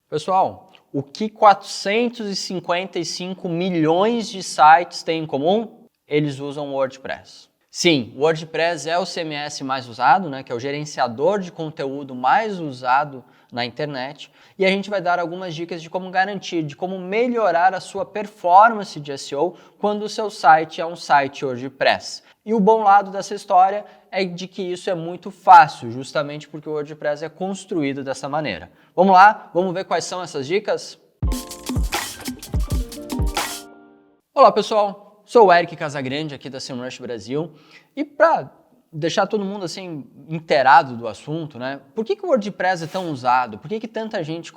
Pessoal, o que 455 milhões de sites têm em comum? Eles usam o WordPress. Sim, o WordPress é o CMS mais usado, né, que é o gerenciador de conteúdo mais usado na internet, e a gente vai dar algumas dicas de como garantir, de como melhorar a sua performance de SEO quando o seu site é um site WordPress. E o bom lado dessa história é de que isso é muito fácil, justamente porque o WordPress é construído dessa maneira. Vamos lá? Vamos ver quais são essas dicas? Olá pessoal, sou o Eric Casagrande aqui da SEMrush Brasil e para deixar todo mundo assim inteirado do assunto, né? Por que o WordPress é tão usado? Por que tanta gente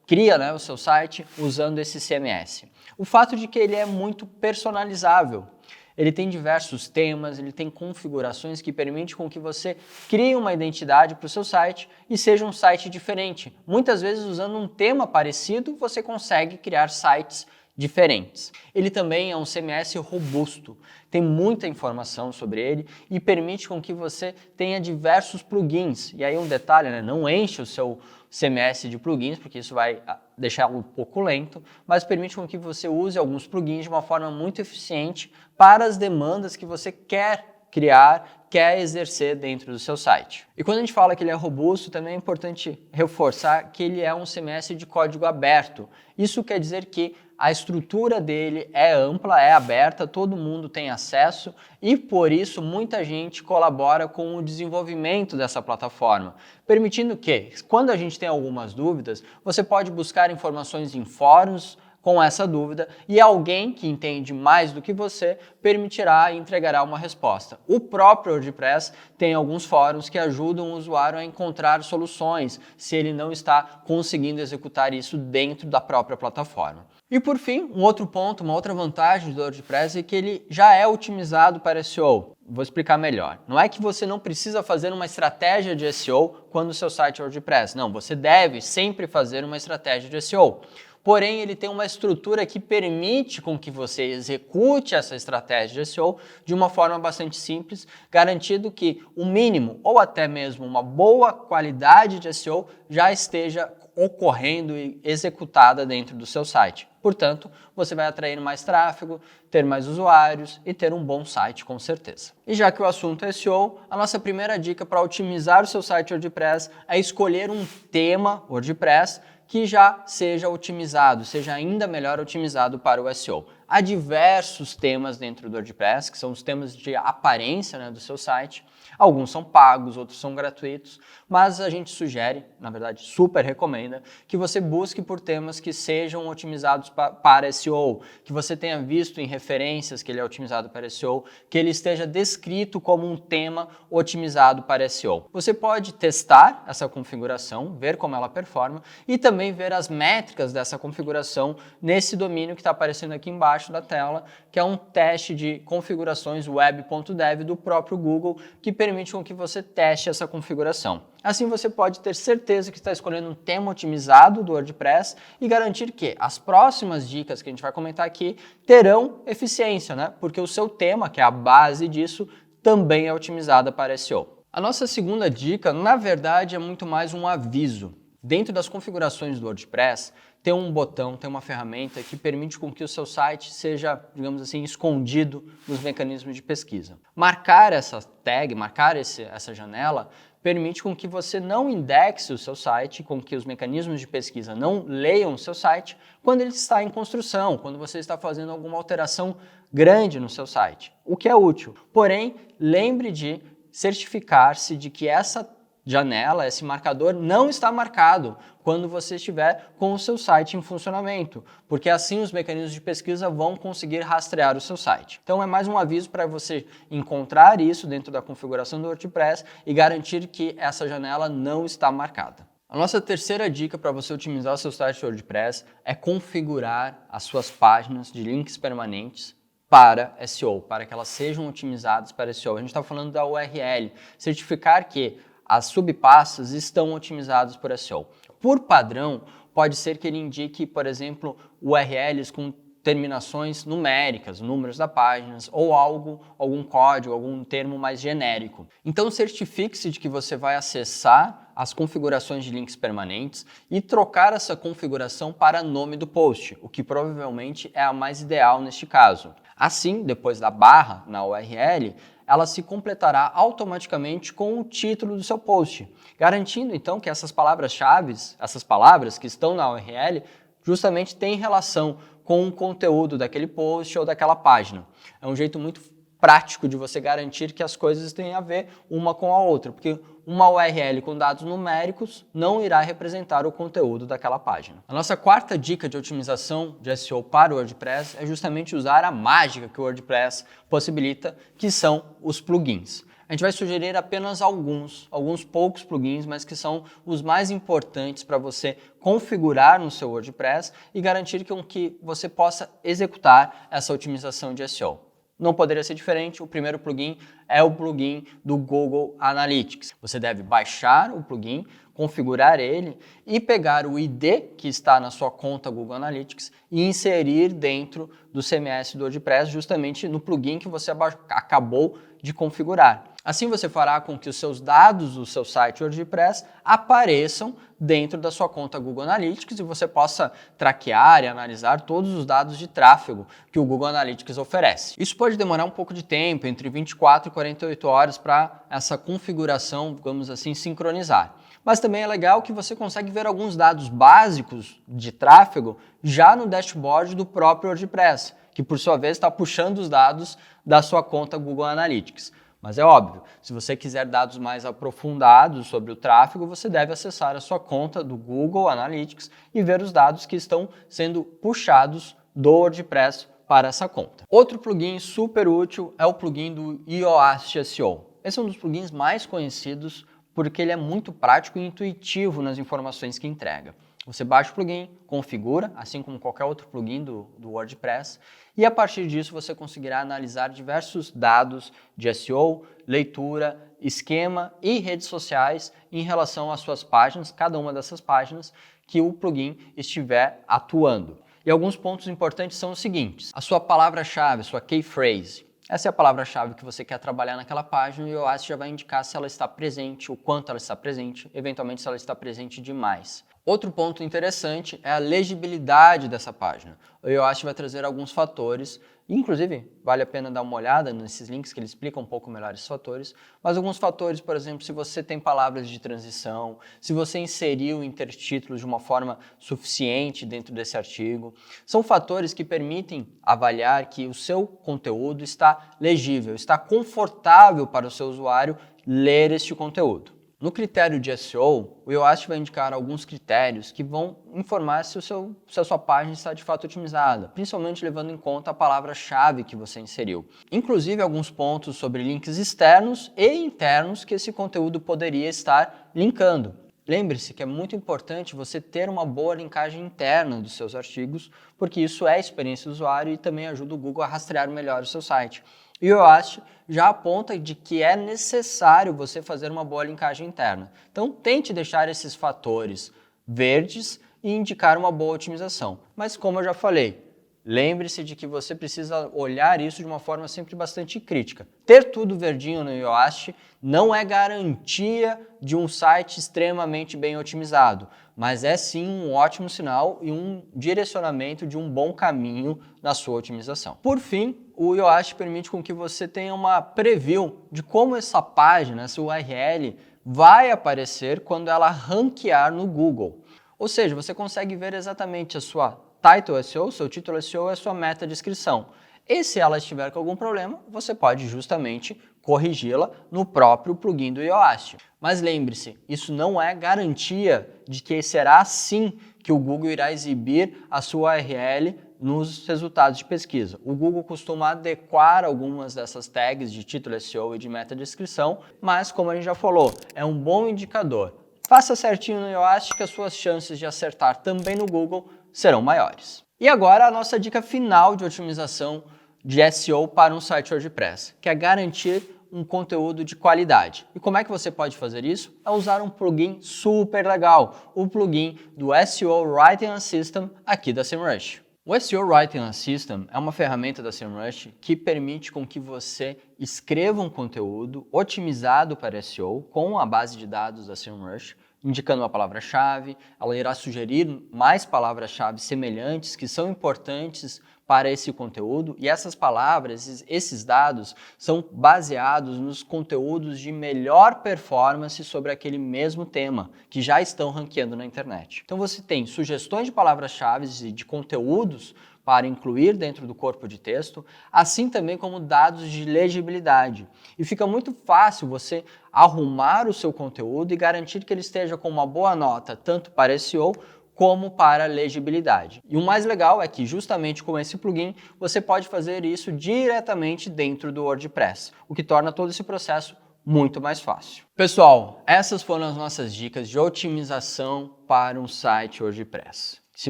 cria, né, o seu site usando esse CMS? O fato de que ele é muito personalizável. Ele tem diversos temas, ele tem configurações que permitem com que você crie uma identidade para o seu site e seja um site diferente. Muitas vezes usando um tema parecido, você consegue criar sites diferentes. Ele também é um CMS robusto, tem muita informação sobre ele e permite com que você tenha diversos plugins. E aí um detalhe, né? Não enche o seu CMS de plugins, porque isso vai deixar um pouco lento, mas permite com que você use alguns plugins de uma forma muito eficiente para as demandas que você quer criar, quer exercer dentro do seu site. E quando a gente fala que ele é robusto, também é importante reforçar que ele é um CMS de código aberto. Isso quer dizer que a estrutura dele é ampla, é aberta, todo mundo tem acesso e por isso muita gente colabora com o desenvolvimento dessa plataforma, permitindo que, quando a gente tem algumas dúvidas, você pode buscar informações em fóruns com essa dúvida e alguém que entende mais do que você permitirá e entregará uma resposta. O próprio WordPress tem alguns fóruns que ajudam o usuário a encontrar soluções se ele não está conseguindo executar isso dentro da própria plataforma. E por fim, um outro ponto, uma outra vantagem do WordPress é que ele já é otimizado para SEO. Vou explicar melhor. Não é que você não precisa fazer uma estratégia de SEO quando o seu site é WordPress. Não, você deve sempre fazer uma estratégia de SEO. Porém, ele tem uma estrutura que permite com que você execute essa estratégia de SEO de uma forma bastante simples, garantindo que o mínimo ou até mesmo uma boa qualidade de SEO já esteja ocorrendo e executada dentro do seu site. Portanto, você vai atrair mais tráfego, ter mais usuários e ter um bom site com certeza. E já que o assunto é SEO, a nossa primeira dica para otimizar o seu site WordPress é escolher um tema WordPress que já seja otimizado, seja ainda melhor otimizado para o SEO. Há diversos temas dentro do WordPress, que são os temas de aparência, né, do seu site. Alguns são pagos, outros são gratuitos, mas a gente sugere, na verdade super recomenda, que você busque por temas que sejam otimizados para SEO, que você tenha visto em referências que ele é otimizado para SEO, que ele esteja descrito como um tema otimizado para SEO. Você pode testar essa configuração, ver como ela performa e também ver as métricas dessa configuração nesse domínio que está aparecendo aqui embaixo da tela, que é um teste de configurações web.dev do próprio Google, que permite com que você teste essa configuração. Assim você pode ter certeza que está escolhendo um tema otimizado do WordPress e garantir que as próximas dicas que a gente vai comentar aqui terão eficiência, né? Porque o seu tema, que é a base disso, também é otimizada para SEO. A nossa segunda dica, na verdade, é muito mais um aviso. Dentro das configurações do WordPress, tem um botão, tem uma ferramenta que permite com que o seu site seja, digamos assim, escondido nos mecanismos de pesquisa. Marcar essa tag, marcar essa janela, permite com que você não indexe o seu site, com que os mecanismos de pesquisa não leiam o seu site quando ele está em construção, quando você está fazendo alguma alteração grande no seu site, o que é útil. Porém, lembre de certificar-se de que essa janela, esse marcador não está marcado quando você estiver com o seu site em funcionamento, porque assim os mecanismos de pesquisa vão conseguir rastrear o seu site. Então é mais um aviso para você encontrar isso dentro da configuração do WordPress e garantir que essa janela não está marcada. A nossa terceira dica para você otimizar o seu site WordPress é configurar as suas páginas de links permanentes para SEO, para que elas sejam otimizadas para SEO. A gente está falando da URL, certificar que as subpastas estão otimizadas por SEO. Por padrão, pode ser que ele indique, por exemplo, URLs com terminações numéricas, números da página, ou algum código, algum termo mais genérico. Então certifique-se de que você vai acessar as configurações de links permanentes e trocar essa configuração para nome do post, o que provavelmente é a mais ideal neste caso. Assim, depois da barra na URL, ela se completará automaticamente com o título do seu post, garantindo então que essas palavras-chave, essas palavras que estão na URL, justamente têm relação com o conteúdo daquele post ou daquela página. É um jeito muito prático de você garantir que as coisas têm a ver uma com a outra, porque uma URL com dados numéricos não irá representar o conteúdo daquela página. A nossa quarta dica de otimização de SEO para o WordPress é justamente usar a mágica que o WordPress possibilita, que são os plugins. A gente vai sugerir apenas alguns poucos plugins, mas que são os mais importantes para você configurar no seu WordPress e garantir que você possa executar essa otimização de SEO. Não poderia ser diferente, o primeiro plugin é o plugin do Google Analytics. Você deve baixar o plugin, configurar ele e pegar o ID que está na sua conta Google Analytics e inserir dentro do CMS do WordPress, justamente no plugin que você acabou de configurar. Assim você fará com que os seus dados do seu site WordPress apareçam dentro da sua conta Google Analytics e você possa traquear e analisar todos os dados de tráfego que o Google Analytics oferece. Isso pode demorar um pouco de tempo, entre 24 e 48 horas, para essa configuração, digamos assim, sincronizar. Mas também é legal que você consegue ver alguns dados básicos de tráfego já no dashboard do próprio WordPress, que por sua vez está puxando os dados da sua conta Google Analytics. Mas é óbvio, se você quiser dados mais aprofundados sobre o tráfego, você deve acessar a sua conta do Google Analytics e ver os dados que estão sendo puxados do WordPress para essa conta. Outro plugin super útil é o plugin do Yoast SEO. Esse é um dos plugins mais conhecidos porque ele é muito prático e intuitivo nas informações que entrega. Você baixa o plugin, configura, assim como qualquer outro plugin do WordPress, e a partir disso você conseguirá analisar diversos dados de SEO, leitura, esquema e redes sociais em relação às suas páginas, cada uma dessas páginas que o plugin estiver atuando. E alguns pontos importantes são os seguintes: a sua palavra-chave, sua key phrase. Essa é a palavra-chave que você quer trabalhar naquela página e o Yoast já vai indicar se ela está presente, o quanto ela está presente, eventualmente se ela está presente demais. Outro ponto interessante é a legibilidade dessa página. O Yoast vai trazer alguns fatores, inclusive vale a pena dar uma olhada nesses links que ele explica um pouco melhor esses fatores, mas alguns fatores, por exemplo, se você tem palavras de transição, se você inseriu intertítulos de uma forma suficiente dentro desse artigo, são fatores que permitem avaliar que o seu conteúdo está legível, está confortável para o seu usuário ler este conteúdo. No critério de SEO, o Yoast vai indicar alguns critérios que vão informar se a sua página está de fato otimizada, principalmente levando em conta a palavra-chave que você inseriu. Inclusive alguns pontos sobre links externos e internos que esse conteúdo poderia estar linkando. Lembre-se que é muito importante você ter uma boa linkagem interna dos seus artigos, porque isso é a experiência do usuário e também ajuda o Google a rastrear melhor o seu site. E o Yoast já aponta de que é necessário você fazer uma boa linkagem interna. Então tente deixar esses fatores verdes e indicar uma boa otimização. Mas como eu já falei, lembre-se de que você precisa olhar isso de uma forma sempre bastante crítica. Ter tudo verdinho no Yoast não é garantia de um site extremamente bem otimizado, mas é sim um ótimo sinal e um direcionamento de um bom caminho na sua otimização. Por fim, o Yoast permite com que você tenha uma preview de como essa página, essa URL, vai aparecer quando ela ranquear no Google. Ou seja, você consegue ver exatamente a sua title SEO, seu título SEO e a sua meta descrição. E se ela estiver com algum problema, você pode justamente corrigi-la no próprio plugin do Yoast. Mas lembre-se, isso não é garantia de que será assim que o Google irá exibir a sua URL nos resultados de pesquisa. O Google costuma adequar algumas dessas tags de título SEO e de meta descrição, mas como a gente já falou, é um bom indicador. Faça certinho no Yoast que as suas chances de acertar também no Google serão maiores. E agora a nossa dica final de otimização de SEO para um site WordPress, que é garantir um conteúdo de qualidade. E como é que você pode fazer isso? É usar um plugin super legal, o plugin do SEO Writing Assistant aqui da SEMrush. O SEO Writing Assistant é uma ferramenta da SEMrush que permite com que você escreva um conteúdo otimizado para SEO com a base de dados da SEMrush, indicando uma palavra-chave, ela irá sugerir mais palavras-chave semelhantes que são importantes para esse conteúdo, e essas palavras, esses dados, são baseados nos conteúdos de melhor performance sobre aquele mesmo tema, que já estão ranqueando na internet. Então você tem sugestões de palavras-chave e de conteúdos para incluir dentro do corpo de texto, assim também como dados de legibilidade. E fica muito fácil você arrumar o seu conteúdo e garantir que ele esteja com uma boa nota, tanto para SEO como para legibilidade. E o mais legal é que justamente com esse plugin você pode fazer isso diretamente dentro do WordPress, o que torna todo esse processo muito mais fácil. Pessoal, essas foram as nossas dicas de otimização para um site WordPress. Se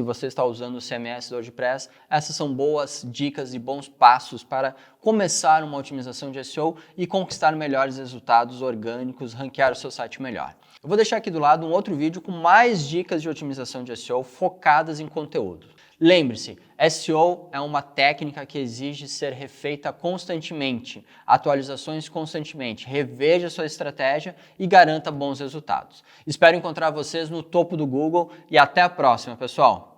você está usando o CMS do WordPress, essas são boas dicas e bons passos para começar uma otimização de SEO e conquistar melhores resultados orgânicos, ranquear o seu site melhor. Eu vou deixar aqui do lado um outro vídeo com mais dicas de otimização de SEO focadas em conteúdo. Lembre-se, SEO é uma técnica que exige ser refeita constantemente, atualizações constantemente, reveja sua estratégia e garanta bons resultados. Espero encontrar vocês no topo do Google e até a próxima, pessoal!